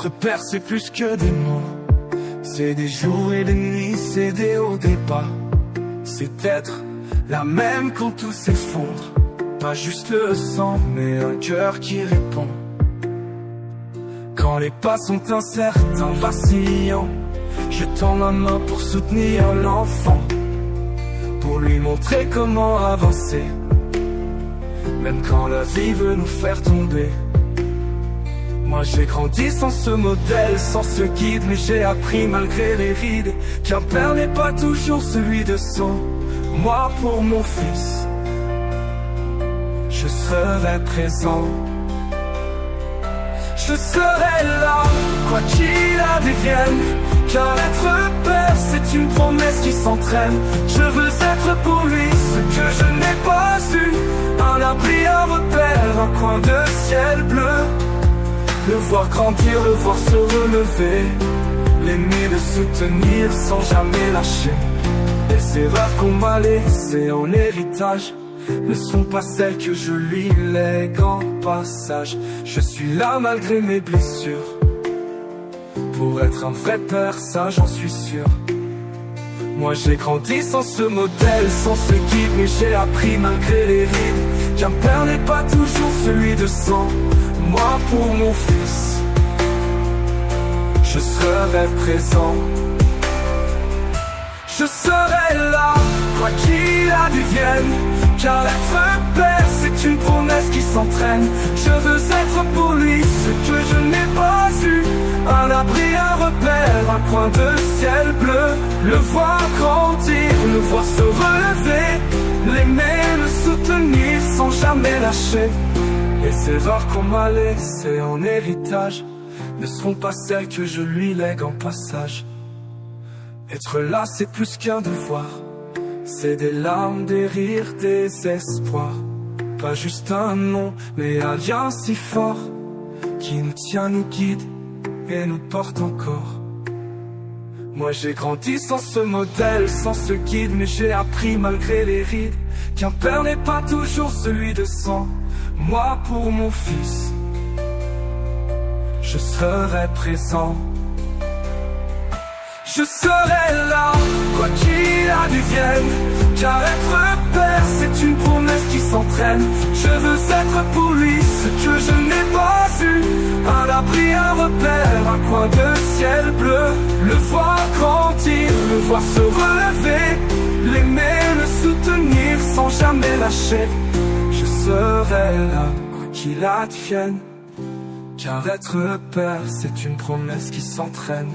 Être père c'est plus que des mots, c'est des jours et des nuits, c'est des hauts, des bas. C'est être la même quand tout s'effondre, pas juste le sang mais un cœur qui répond. Quand les pas sont incertains, vacillants, je tends ma main pour soutenir l'enfant, pour lui montrer comment avancer, même quand la vie veut nous faire tomber. Moi j'ai grandi sans ce modèle, sans ce guide, mais j'ai appris malgré les rides qu'un père n'est pas toujours celui de sang. Moi pour mon fils, je serai présent. Je serai là, quoi qu'il advienne, car être père c'est une promesse qui s'entraîne. Je veux être pour lui ce que je n'ai pas eu, un abri, un repère, un coin de ciel bleu. Le voir grandir, le voir se relever, l'aimer, le soutenir sans jamais lâcher. Les erreurs qu'on m'a laissées en héritage ne sont pas celles que je lui lègue en passage. Je suis là malgré mes blessures, pour être un vrai père, ça j'en suis sûr. Moi j'ai grandi sans ce modèle, sans ce guide, mais j'ai appris malgré les rides qu'un père n'est pas toujours celui de sang. Moi pour mon fils, je serai présent. Je serai là, quoi qu'il advienne, car être père c'est une promesse qui s'entraîne. Je veux être pour lui ce que je n'ai pas eu, un abri, un repère, un coin de ciel bleu. Le voir grandir, le voir se relever, l'aimer, le soutenir sans jamais lâcher. Les erreurs qu'on m'a laissées en héritage ne seront pas celles que je lui lègue en passage. Être là c'est plus qu'un devoir, c'est des larmes, des rires, des espoirs. Pas juste un nom, mais un lien si fort qui nous tient, nous guide et nous porte encore. Moi j'ai grandi sans ce modèle, sans ce guide, mais j'ai appris malgré les rides qu'un père n'est pas toujours celui de sang. Moi pour mon fils, je serai présent. Je serai là, quoi qu'il advienne, car être père c'est une promesse qui s'entraîne. Je veux être pour lui ce que je n'ai pas eu, un abri, un repère, un coin de ciel bleu. Le voir grandir, le voir se relever, l'aimer, le soutenir sans jamais lâcher. Je serai là, quoi qu'il advienne, car être père c'est une promesse qui s'entraîne.